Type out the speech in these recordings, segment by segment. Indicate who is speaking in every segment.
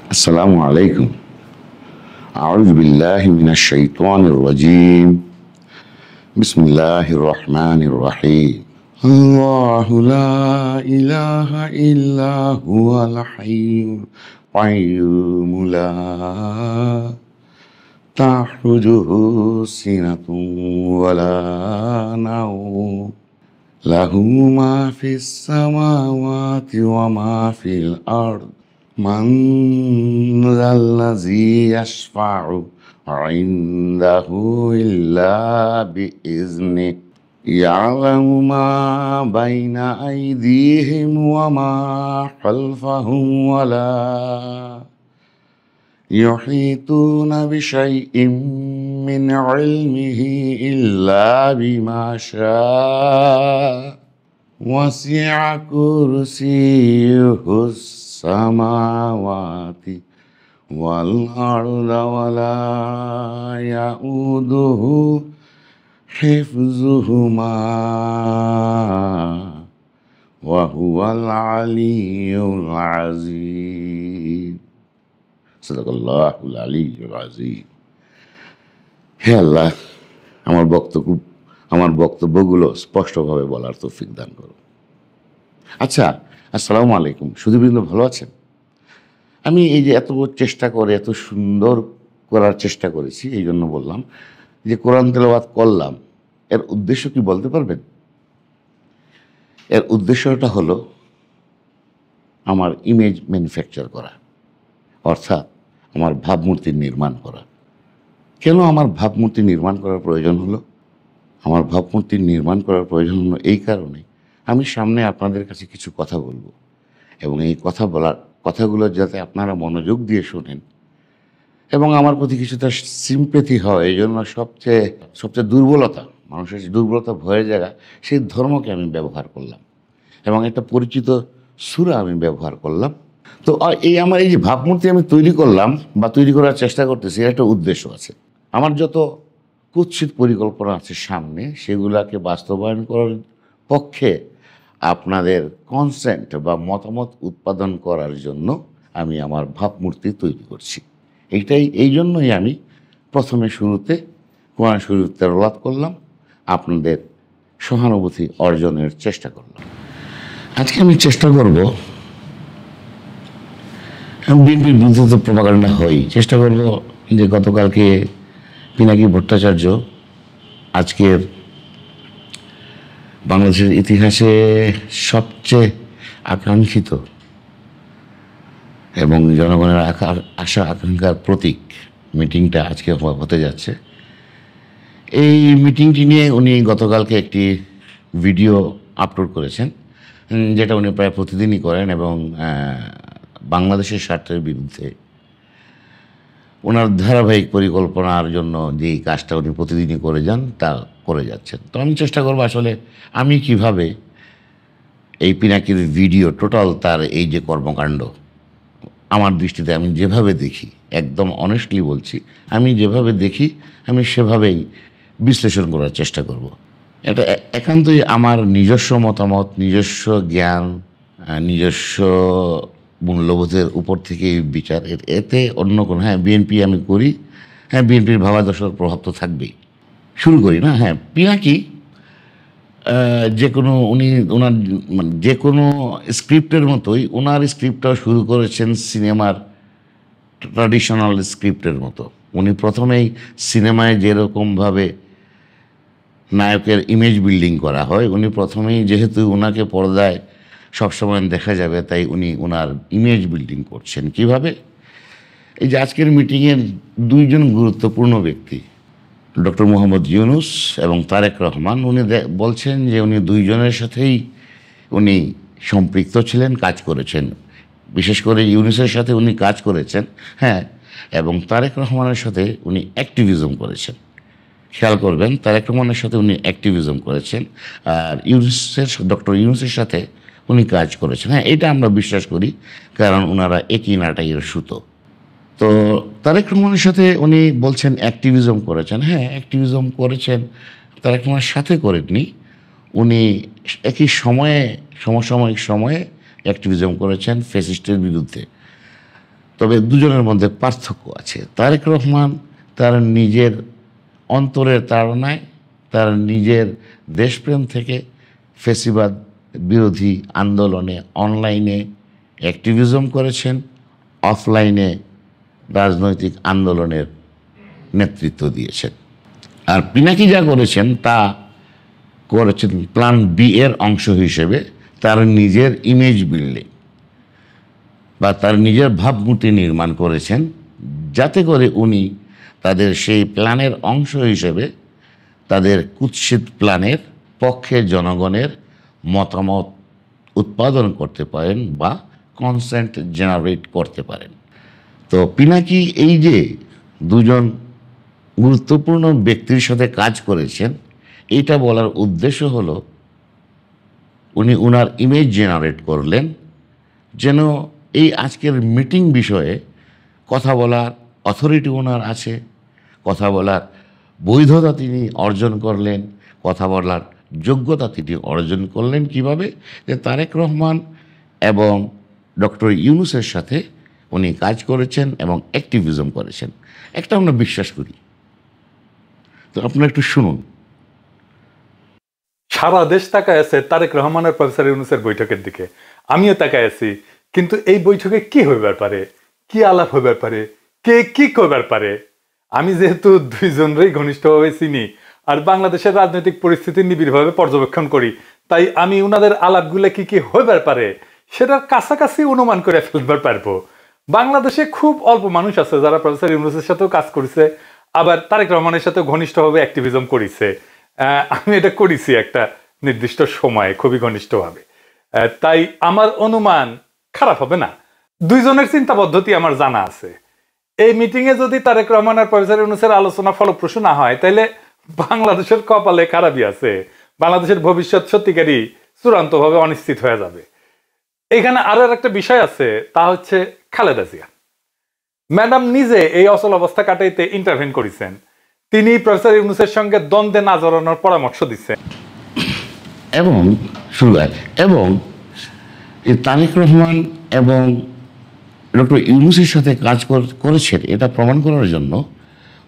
Speaker 1: السلام عليكم. أعوذ بالله من الشيطان الرجيم. بسم الله الرحمن الرحيم. الله لا إله إلا هو الحي القيوم لا تأخذه سنة ولا نوم له ما في السماوات وما في الأرض من ذا الذي يشفع عنده إلا بإذنه يعلم ما بين أيديهم وما خلفهم ولا يحيطون بشيء من علمه إلا بما شاء وسع كرسيه السماوات والأرض ولا يؤوده حفظهما وهو العلي العظيم. সাদাকাল্লাহুল আলিয়্যুল আযীম। হে আল্লাহ, আমার বক্তব্যগুলো স্পষ্টভাবে বলার তৌফিক দান করো। আচ্ছা, আসসালামু আলাইকুম। সুধীবৃন্দ, ভালো আছেন? আমি এই যে এত চেষ্টা করে এত সুন্দর করার চেষ্টা করেছি, এই জন্য বললাম যে কোরআন তেলাওয়াত করলাম, এর উদ্দেশ্য কি বলতে পারবেন? এর উদ্দেশ্যটা হলো আমার ইমেজ ম্যানুফ্যাকচার করা, অর্থাৎ আমার ভাবমূর্তি নির্মাণ করা। কেন আমার ভাবমূর্তি নির্মাণ করার প্রয়োজন হলো? আমার ভাবমূর্তি নির্মাণ করার প্রয়োজন হলো এই কারণে, আমি সামনে আপনাদের কাছে কিছু কথা বলবো এবং এই কথাগুলো যাতে আপনারা মনোযোগ দিয়ে শোনেন এবং আমার প্রতি কিছুটা সিম্প্যাথি হয়, এই জন্য সবচেয়ে দুর্বলতা, মানুষের দুর্বলতা ভয়ের জায়গা, সেই ধর্মকে আমি ব্যবহার করলাম এবং একটা পরিচিত সূরা আমি ব্যবহার করলাম। তো আমার এই যে ভাবমূর্তি আমি তৈরি করলাম বা তৈরি করার চেষ্টা করতেছি, এর একটা উদ্দেশ্য আছে। আমার যত কুৎসিত পরিকল্পনা আছে সামনে, সেগুলাকে বাস্তবায়ন করার পক্ষে আপনাদের কনসেন্ট বা মতামত উৎপাদন করার জন্য আমি আমার ভাবমূর্তি তৈরি করছি। এই জন্যই আমি প্রথমে শুরুতে কোরআন শরীফ তেলাওয়াত করলাম, আপনাদের সহানুভূতি অর্জনের চেষ্টা করলাম। আজকে আমি চেষ্টা করব, বিএনপির বিরুদ্ধে তো প্রপাগান্ডা হয়, চেষ্টা করব যে গতকালকে পিনাকি ভট্টাচার্য আজকের বাংলাদেশের ইতিহাসে সবচেয়ে আকাঙ্ক্ষিত এবং জনগণের আশা আকাঙ্ক্ষার প্রতীক মিটিংটা আজকে হতে যাচ্ছে। এই মিটিংটি নিয়ে উনি গতকালকে একটি ভিডিও আপলোড করেছেন, যেটা উনি প্রায় প্রতিদিনই করেন এবং বাংলাদেশের স্বার্থের বিরুদ্ধে ওনার ধারাবাহিক পরিকল্পনার জন্য যেই কাজটা উনি প্রতিদিনই করে যান তা করে যাচ্ছেন। তো আমি চেষ্টা করবো আসলে আমি কিভাবে এই পিনাকির ভিডিও টোটাল তার এই যে কর্মকাণ্ড আমার দৃষ্টিতে আমি যেভাবে দেখি, একদম অনেস্টলি বলছি, আমি যেভাবে দেখি আমি সেভাবেই বিশ্লেষণ করার চেষ্টা করব। এটা একান্তই আমার নিজস্ব মতামত, নিজস্ব জ্ঞান, নিজস্ব মূল্যবোধের উপর থেকে বিচার, এতে অন্য কোনো, বিএনপি আমি করি, বিএনপির ভাবাদর্শের প্রভাব তো থাকবেই। শুরু করি না? পিনাকি যে কোনো ওনার মানে যে কোনো স্ক্রিপ্টের মতোই ওনার স্ক্রিপ্টটাও শুরু করেছেন সিনেমার ট্র্যাডিশনাল স্ক্রিপ্টের মতো। উনি প্রথমেই সিনেমায় যেরকমভাবে নায়কের ইমেজ বিল্ডিং করা হয়, উনি প্রথমেই যেহেতু ওনাকে পর্দায় সবসময় দেখা যাবে, তাই উনি ওনার ইমেজ বিল্ডিং করছেন। কিভাবে? এই যে আজকের মিটিংয়ের দুইজন গুরুত্বপূর্ণ ব্যক্তি, ডক্টর মোহাম্মদ ইউনূস এবং তারেক রহমান, উনি বলছেন যে উনি দুইজনের সাথেই উনি সম্পৃক্ত ছিলেন, কাজ করেছেন। বিশেষ করে ইউনূসের সাথে উনি কাজ করেছেন, এবং তারেক রহমানের সাথে উনি অ্যাক্টিভিজম করেছেন। খেয়াল করবেন, তারেক রহমানের সাথে উনি অ্যাক্টিভিজম করেছেন আর ডক্টর ইউনূসের সাথে উনি কাজ করেছেন। এটা আমরা বিশ্বাস করি, কারণ ওনারা একই নাটাইয়ের সুতো। তো তারেক রহমানের সাথে উনি বলছেন অ্যাক্টিভিজম করেছেন। অ্যাক্টিভিজম করেছেন, তারেক রহমানের সাথে করেননি, উনি একই সময়ে সমসাময়িক সময়ে অ্যাক্টিভিজম করেছেন ফ্যাসিস্টের বিরুদ্ধে। তবে দুজনের মধ্যে পার্থক্য আছে। তারেক রহমান তার নিজের অন্তরের তাড়নায়, তার নিজের দেশপ্রেম থেকে ফ্যাসিবাদ বিরোধী আন্দোলনে অনলাইনে অ্যাক্টিভিজম করেছেন, অফলাইনে রাজনৈতিক আন্দোলনের নেতৃত্ব দিয়েছেন। আর পিনাকি যা করেছেন তা করেছেন প্ল্যান বি এর অংশ হিসেবে তার নিজের ইমেজ বিল্ডিং বা তার নিজের ভাবমূর্তি নির্মাণ করেছেন, যাতে করে উনি তাদের সেই প্ল্যানের অংশ হিসেবে তাদের কুৎসিত প্ল্যানের পক্ষে জনগণের মতামত উৎপাদন করতে পারেন বা কনসেন্ট জেনারেট করতে পারেন। তো পিনাকি এই যে দুজন গুরুত্বপূর্ণ ব্যক্তির সাথে কাজ করেছেন, এইটা বলার উদ্দেশ্য হলো উনি উনার ইমেজ জেনারেট করলেন, যেন এই আজকের মিটিং বিষয়ে কথা বলার অথরিটি ওনার আছে, কথা বলার বৈধতা তিনি অর্জন করলেন, কথা বলার যোগ্যতা তিনি অর্জন করলেন কিভাবে, যে তারেক রহমান এবং ডক্টর ইউনূসের সাথে উনি কাজ করেছেন এবং অ্যাক্টিভিজম করেছেন। একটা আমরা বিশ্বাস করি। তো আপনারা একটু শুনুন।
Speaker 2: সারা দেশ তাকায় আছে তারেক রহমান আর প্রফেসর ইউনূসের বৈঠকের দিকে, আমিও তাকায় আছি। কিন্তু এই বৈঠকে কি হইবার পারে, কি আলাপ হইবার পারে, কে কি করবার পারে? আমি যেহেতু দুইজনেরই ঘনিষ্ঠভাবে চিনি আর বাংলাদেশের রাজনৈতিক পরিস্থিতি নিবিড়ভাবে পর্যবেক্ষণ করি, তাই আমি উনাদের আলাপগুলো কি কি হইবার পারে সেটার কাছাকাছি অনুমান করে ফেলবার পারবো। বাংলাদেশে খুব অল্প মানুষ আছে যারা প্রফেসর ইউনূসের সাথেও কাজ করেছে, আবার তারেক রহমানের সাথে ঘনিষ্ঠভাবে অ্যাক্টিভিজম করেছে। আমি এটা করেছি একটা নির্দিষ্ট সময়ে খুবই ঘনিষ্ঠভাবে, তাই আমার অনুমান খারাপ হবে না। দুইজনের চিন্তা পদ্ধতি আমার জানা আছে। এই মিটিং এ যদি তারেক রহমান আর প্রফেসর ইউনূসের আলোচনা ফলপ্রসূ না হয়, তাইলে বাংলাদেশের কপালে খারাপই আছে। বাংলাদেশের ভবিষ্যৎ সত্যিকারই চূড়ান্তভাবে অনিশ্চিত হয়ে যাবে। এখানে আরো একটা বিষয় আছে, তা হচ্ছে খালেদা জিয়া ম্যাডাম নিজে এই অচল অবস্থা কাটাইতে ইন্টারভেন করেছেন। তিনি প্রফেসর ইউনূসের সঙ্গে দ্বন্দ্বে না জড়ানোর পরামর্শ দিচ্ছেন
Speaker 1: এবং এবং তারেক রহমান এবং ডক্টর ইউনূসের সাথে কাজ করেছেন এটা প্রমাণ করার জন্য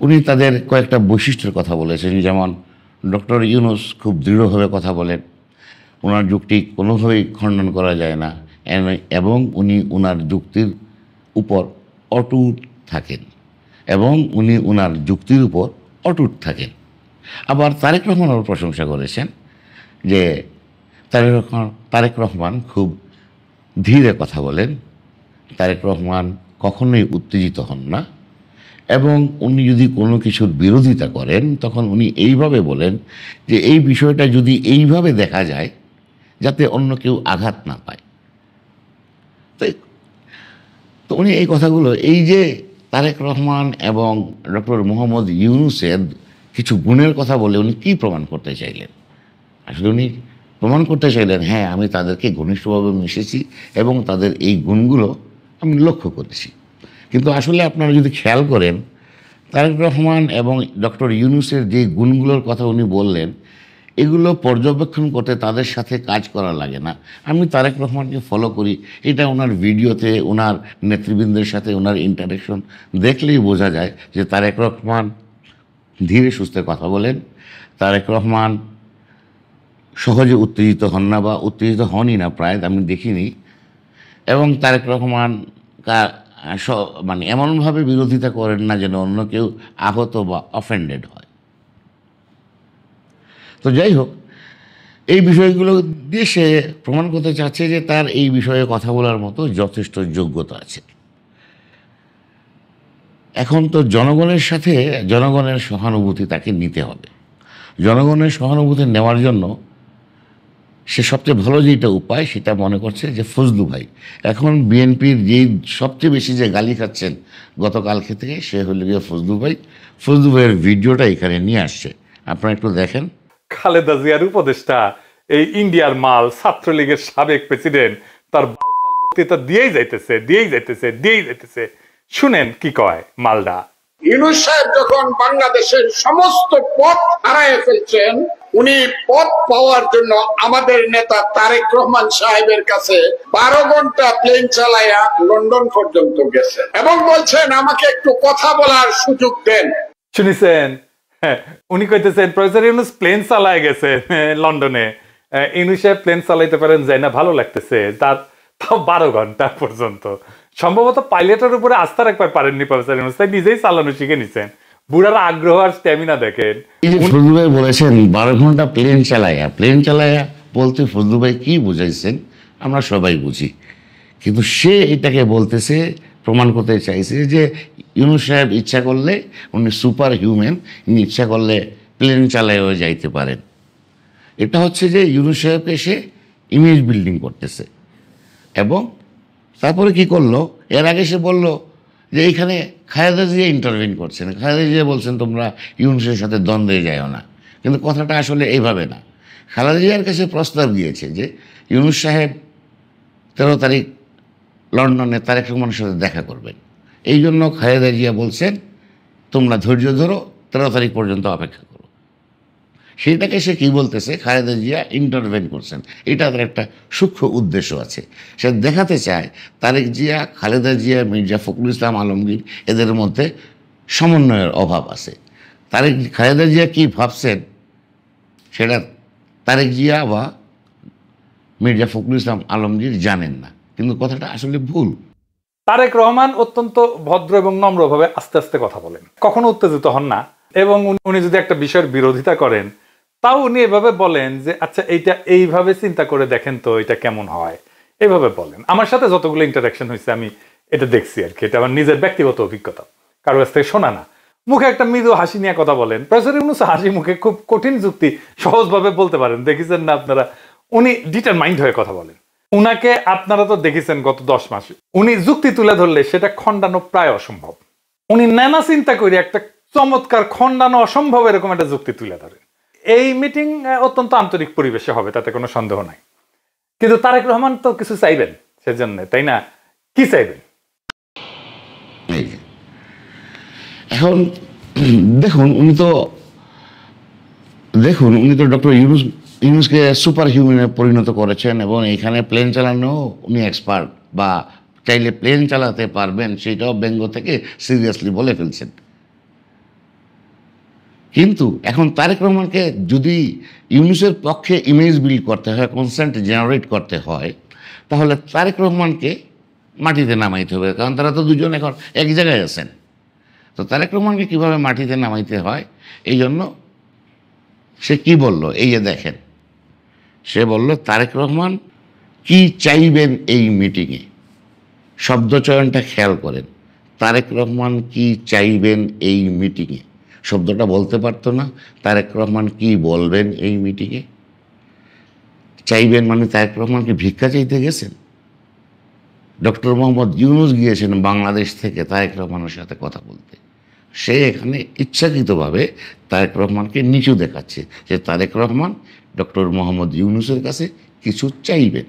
Speaker 1: উনি তাদের কয়েকটা বৈশিষ্ট্যের কথা বলেছেন। যেমন ডক্টর ইউনূস খুব দৃঢ়ভাবে কথা বলেন, ওনার যুক্তি কোনোভাবেই খণ্ডন করা যায় না, এবং উনি ওনার যুক্তির উপর অটুট থাকেন এবং উনি ওনার যুক্তির উপর অটুট থাকেন। আবার তারেক রহমানের প্রশংসা করেছেন যে তারেক রহমান খুব ধীরে কথা বলেন, তারেক রহমান কখনোই উত্তেজিত হন না, এবং উনি যদি কোনো কিছুর বিরোধিতা করেন তখন উনি এইভাবে বলেন যে এই বিষয়টা যদি এইভাবে দেখা যায় যাতে অন্য কেউ আঘাত না পায়। তো উনি এই কথাগুলো, এই যে তারেক রহমান এবং ডক্টর মোহাম্মদ ইউনূসের কিছু গুণের কথা বলে উনি কী প্রমাণ করতে চাইলেন? আসলে উনি প্রমাণ করতে চাইলেন, হ্যাঁ আমি তাদেরকে ঘনিষ্ঠভাবে মিশেছি এবং তাদের এই গুণগুলো আমি লক্ষ্য করেছি। কিন্তু আসলে আপনারা যদি খেয়াল করেন, তারেক রহমান এবং ডক্টর ইউনূসের যে গুণগুলোর কথা উনি বললেন, এগুলো পর্যবেক্ষণ করতে তাদের সাথে কাজ করা লাগে না। আমি তারেক রহমানকে ফলো করি, এটা ওনার ভিডিওতে ওনার নেতৃবৃন্দের সাথে ওনার ইন্টারেকশন দেখলেই বোঝা যায় যে তারেক রহমান ধীরে সুস্থে কথা বলেন, তারেক রহমান সহজে উত্তেজিত হন না বা উত্তেজিত হনই না প্রায়, আমি দেখিনি। এবং তারেক রহমান মানে এমনভাবে বিরোধিতা করেন না যেন অন্য কেউ আহত বা অফেন্ডেড হয়। তো যাই হোক, এই বিষয়গুলো দিয়ে সে প্রমাণ করতে চাচ্ছে যে তার এই বিষয়ে কথা বলার মতো যথেষ্ট যোগ্যতা আছে। এখন তো জনগণের সাথে জনগণের সহানুভূতি তাকে নিতে হবে। জনগণের সহানুভূতি নেওয়ার জন্য সে সবচেয়ে ভালো যেটা উপায় সেটা মনে করছে যে ফজলু ভাই এখন বিএনপির যেই সবচেয়ে বেশি যে গালি খাচ্ছেন গতকালকে থেকে, সে হলো গিয়ে ফজলু ভাই। ফজলু ভাইয়ের ভিডিওটা এখানে নিয়ে আসছে, আপনারা একটু দেখেন।
Speaker 2: খালেদা জিয়ার উপদেষ্টা, এই ইন্ডিয়ার মাল, ছাত্রলীগের সাবেক প্রেসিডেন্ট, তার বক্তৃতা দিয়েই যাইতেছে। শুনেন কি কয় মালডা।
Speaker 3: ইউনূস সাহেব যখন বাংলাদেশের সমস্ত পথ হারায় ফেলছেন, উনি পথ পাওয়ার জন্য আমাদের নেতা তারেক রহমান সাহেবের কাছে 12 ঘন্টা প্লেন চালায়া লন্ডন পর্যন্ত গেছেন এবং বলছেন আমাকে একটু কথা বলার সুযোগ দেন।
Speaker 2: শুনেছেন? হ্যাঁ, উনি কইতেছেন প্রফেসর ইউনূস প্লেন চালায় গেছে লন্ডনে। ইউনূস সাহেব প্লেন চালাইতে পারেন যাই না, ভালো লাগতেছে তার, তাও 12 ঘন্টা পর্যন্ত। সম্ভবত পাইলটের উপরে আস্থা রাখতে পারেননি প্রফেসর ইউনূস, তাই নিজেই চালানো শিখে নিছেন। বুড়ার আগ্রহ আর স্ট্যামিনা দেখেন।
Speaker 1: এই যে ফজলু ভাই বলেছেন 12 ঘন্টা প্লেন চালায়া বলতে ফজলু ভাই কি বুঝাইছেন আমরা সবাই বুঝি, কিন্তু সে এটাকে বলতেছে, প্রমাণ করতে চাইছে যে ইউনূস সাহেব ইচ্ছা করলে উনি সুপার হিউম্যান, ইনি ইচ্ছা করলে প্লেন চালায়ও যাইতে পারেন। এটা হচ্ছে যে ইউনূস সাহেবকে সে ইমেজ বিল্ডিং করতেছে। এবং তারপরে কি করলো, এর আগে সে বলল যে এইখানে খালেদা জিয়া ইন্টারভিন করছেন, খালেদা জিয়া বলছেন তোমরা ইউনূসের সাথে দ্বন্দ্বে যাও না, কিন্তু কথাটা আসলে এইভাবে না। খালেদা জিয়ার কাছে প্রস্তাব দিয়েছে যে ইউনূস সাহেব 13 তারিখ লন্ডনে তারেক রহমানের সাথে দেখা করবেন, এই জন্য খালেদা জিয়া বলছেন তোমরা ধৈর্য ধরো, 13 তারিখ পর্যন্ত অপেক্ষা করো। সেইটাকে সে কী বলতেছে, খালেদা জিয়া ইন্টারভেন করছেন, এটা তার একটা সূক্ষ্ম উদ্দেশ্য আছে। সে দেখাতে চায় তারেক জিয়া, খালেদা জিয়া, মির্জা ফখরুল ইসলাম আলমগীর এদের মধ্যে সমন্বয়ের অভাব আছে। খালেদা জিয়া কী ভাবছেন সেটা তারেক জিয়া বা মির্জা ফখরুল ইসলাম আলমগীর জানেন না, কিন্তু কথাটা আসলে ভুল।
Speaker 2: তারেক রহমান অত্যন্ত ভদ্র এবং নম্রভাবে আস্তে আস্তে কথা বলেন, কখনো উত্তেজিত হন না। এবং উনি যদি একটা বিষয়ের বিরোধিতা করেন তাও উনি এভাবে বলেন যে আচ্ছা এইটা এইভাবে চিন্তা করে দেখেন তো এটা কেমন হয়, এইভাবে বলেন। আমার সাথে যতগুলো ইন্টারাকশন হয়েছে আমি এটা দেখছি আর কি, এটা আমার নিজের ব্যক্তিগত অভিজ্ঞতা, কারো কাছ থেকে শোনা না। মুখে একটা মৃদু হাসি নিয়ে কথা বলেন। প্রফেসর ইউনূস হাসি মুখে খুব কঠিন যুক্তি সহজভাবে বলতে পারেন, দেখেছেন না আপনারা? উনি ডিটারমাইন্ড হয়ে কথা বলেন। উনাকে আপনারা তো দেখেছেন গত 10 মাস, উনি যুক্তি তুলে ধরলে সেটা খণ্ডানো প্রায় অসম্ভব। উনি নানা চিন্তা করে একটা চমৎকার খণ্ডানো অসম্ভব এরকম একটা যুক্তি তুলে ধরেন। এই মিটিং অত্যন্ত আন্তরিক পরিবেশে হবে, তাতে কোনো সন্দেহ নাই। কিন্তু তারেক রহমান তো কিছু চাইবেন সেজন্য, তাই না? কি চাইবেন?
Speaker 1: এই যে এখন দেখুন উনি তো ডক্টর ইউনূসকে সুপার হিউম্যানে পরিণত করেছেন এবং এখানে প্লেন চালানো উনি এক্সপার্ট, বা চাইলে প্লেন চালাতে পারবেন সেটাও ব্যঙ্গ থেকে সিরিয়াসলি বলে ফেলছেন। কিন্তু এখন তারেক রহমানকে যদি ইউনূসের পক্ষে ইমেজ বিল্ড করতে হয়, কনসেন্ট জেনারেট করতে হয়, তাহলে তারেক রহমানকে মাটিতে নামাইতে হবে, কারণ তারা তো দুজন এখন এক জায়গায় আছেন। তো তারেক রহমানকে কীভাবে মাটিতে নামাইতে হয়, এই জন্য সে কি বলল, এই যে দেখেন, সে বলল তারেক রহমান কি চাইবেন এই মিটিংয়ে। শব্দচয়নটা খেয়াল করেন, তারেক রহমান কি চাইবেন এই মিটিংয়ে। শব্দটা বলতে পারতো না, তারেক রহমান কি বলবেন এই মিটিংয়ে। চাইবেন মানে তারেক রহমান কি ভিক্ষা চাইতে গেছেন? ডক্টর মোহাম্মদ ইউনূস গিয়েছেন বাংলাদেশ থেকে তারেক রহমানের সাথে কথা বলতে। সে এখানে ইচ্ছাকৃতভাবে তারেক রহমানকে নিচু দেখাচ্ছে যে তারেক রহমান ডক্টর মোহাম্মদ ইউনূসের কাছে কিছু চাইবেন।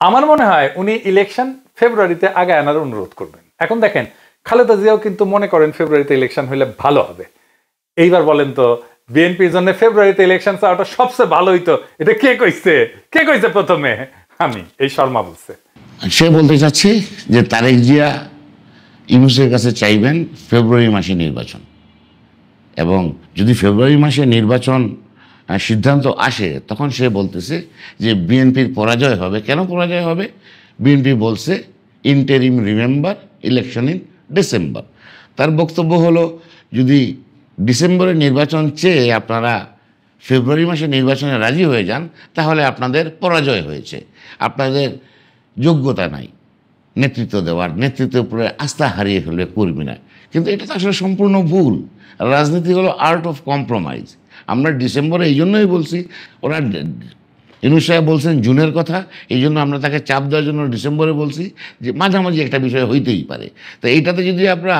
Speaker 2: আমার মনে হয় উনি ইলেকশন ফেব্রুয়ারিতে আগে আনার অনুরোধ করবেন। এখন দেখেন, খালেদা জিয়াও কিন্তু মনে করেন ফেব্রুয়ারিতে ইলেকশন হইলে ভালো হবে। এইবার বলেন তো, বিএনপির জন্য ফেব্রুয়ারিতে ইলেকশন চাওয়াটা সবচেয়ে ভালো হইতো, এটা কে কইছে প্রথমে? আমি, এই শর্মা বলছে।
Speaker 1: সে বলতে চাচ্ছে যে তারেক জিয়া ইউনূসের কাছে চাইবেন ফেব্রুয়ারি মাসে নির্বাচন, এবং যদি ফেব্রুয়ারি মাসে নির্বাচন সিদ্ধান্ত আসে তখন সে বলতেছে যে বিএনপির পরাজয় হবে। কেন পরাজয় হবে? বিএনপি বলছে interim remember election in December. তার বক্তব্য হলো যদি ডিসেম্বরে নির্বাচন চেয়ে আপনারা ফেব্রুয়ারি মাসে নির্বাচনে রাজি হয়ে যান তাহলে আপনাদের পরাজয় হয়েছে, আপনাদের যোগ্যতা নাই নেতৃত্ব দেওয়ার, নেতৃত্বের উপরে আস্থা হারিয়ে ফেলবে কর্মীরা। কিন্তু এটা তো আসলে সম্পূর্ণ ভুল। রাজনীতি হলো আর্ট অফ কম্প্রোমাইজ। আমরা ডিসেম্বরে এই জন্যই বলছি, ওরা ইউনূস সাহেব বলছেন জুনের কথা, এই জন্য আমরা তাকে চাপ দেওয়ার জন্য ডিসেম্বরে বলছি যে মাঝামাঝি একটা বিষয় হইতেই পারে। তো এইটাতে যদি আমরা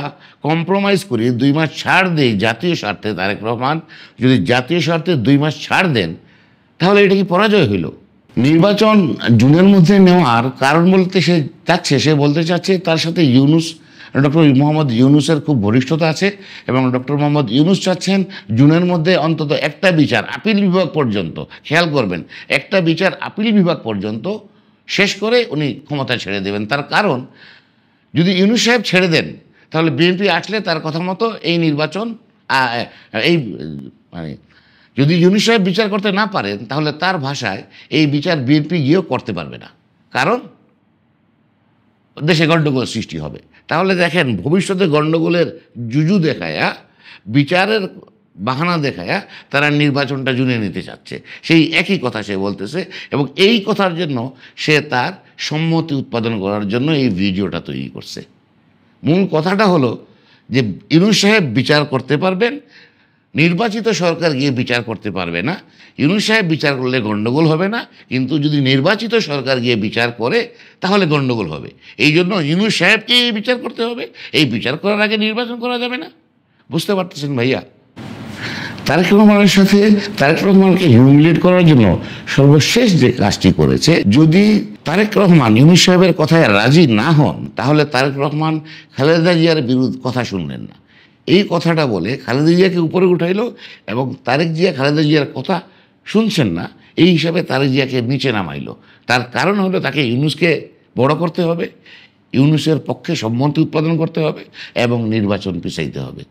Speaker 1: কম্প্রোমাইজ করি, 2 মাস ছাড় দেই জাতীয় স্বার্থে, তারেক রহমান যদি জাতীয় স্বার্থে 2 মাস ছাড় দেন তাহলে এটা কি পরাজয় হইল? নির্বাচন জুনের মধ্যে নেওয়ার কারণ বলতে সে বলতে চাচ্ছে তার সাথে ইউনূস ডক্টর মোহাম্মদ ইউনূসের খুব ঘনিষ্ঠতা আছে এবং ডক্টর মোহাম্মদ ইউনূস চাচ্ছেন জুনের মধ্যে অন্তত একটা বিচার আপিল বিভাগ পর্যন্ত, খেয়াল করবেন, একটা বিচার আপিল বিভাগ পর্যন্ত শেষ করে উনি ক্ষমতা ছেড়ে দেবেন। তার কারণ যদি ইউনূস সাহেব ছেড়ে দেন তাহলে বিএনপি আসলে তার কথা মতো এই নির্বাচন এই মানে যদি ইউনূস সাহেব বিচার করতে না পারেন তাহলে তার ভাষায় এই বিচার বিএনপি গিয়েও করতে পারবে না, কারণ দেশে গণ্ডগোল সৃষ্টি হবে। তাহলে দেখেন ভবিষ্যতে গণ্ডগোলের জুজু দেখায়া, বিচারের বাহানা দেখায়া তারা নির্বাচনটা জুনে নিতে চাচ্ছে, সেই একই কথা সে বলতেছে এবং এই কথার জন্য সে তার সম্মতি উৎপাদন করার জন্য এই ভিডিওটা তৈরি করছে। মূল কথাটা হলো যে ইউনূস সাহেব বিচার করতে পারবেন, নির্বাচিত সরকার গিয়ে বিচার করতে পারবে না। ইউনূস সাহেব বিচার করলে গণ্ডগোল হবে না, কিন্তু যদি নির্বাচিত সরকার গিয়ে বিচার করে তাহলে গণ্ডগোল হবে। এই জন্য ইউনূস সাহেবকে এই বিচার করতে হবে, এই বিচার করার আগে নির্বাচন করা যাবে না। বুঝতে পারতেছেন ভাইয়া? তারেক রহমানের সাথে তারেক রহমানকে হিউমিলিয়েট করার জন্য সর্বশেষ যে কাজটি করেছে, যদি তারেক রহমান ইউনূস সাহেবের কথায় রাজি না হন তাহলে তারেক রহমান খালেদা জিয়ার বিরুদ্ধে কথা শুনলেন না, এই কথাটা বলে খালেদা জিয়াকে উপরে উঠাইলো এবং তারেক জিয়া খালেদা জিয়ার কথা শুনছেন না এই হিসাবে তারেক জিয়াকে নিচে নামাইলো। তার কারণ হলো তাকে ইউনূসকে বড় করতে হবে, ইউনূসের পক্ষে সম্মতি উৎপাদন করতে হবে এবং নির্বাচন পিছাইতে হবে।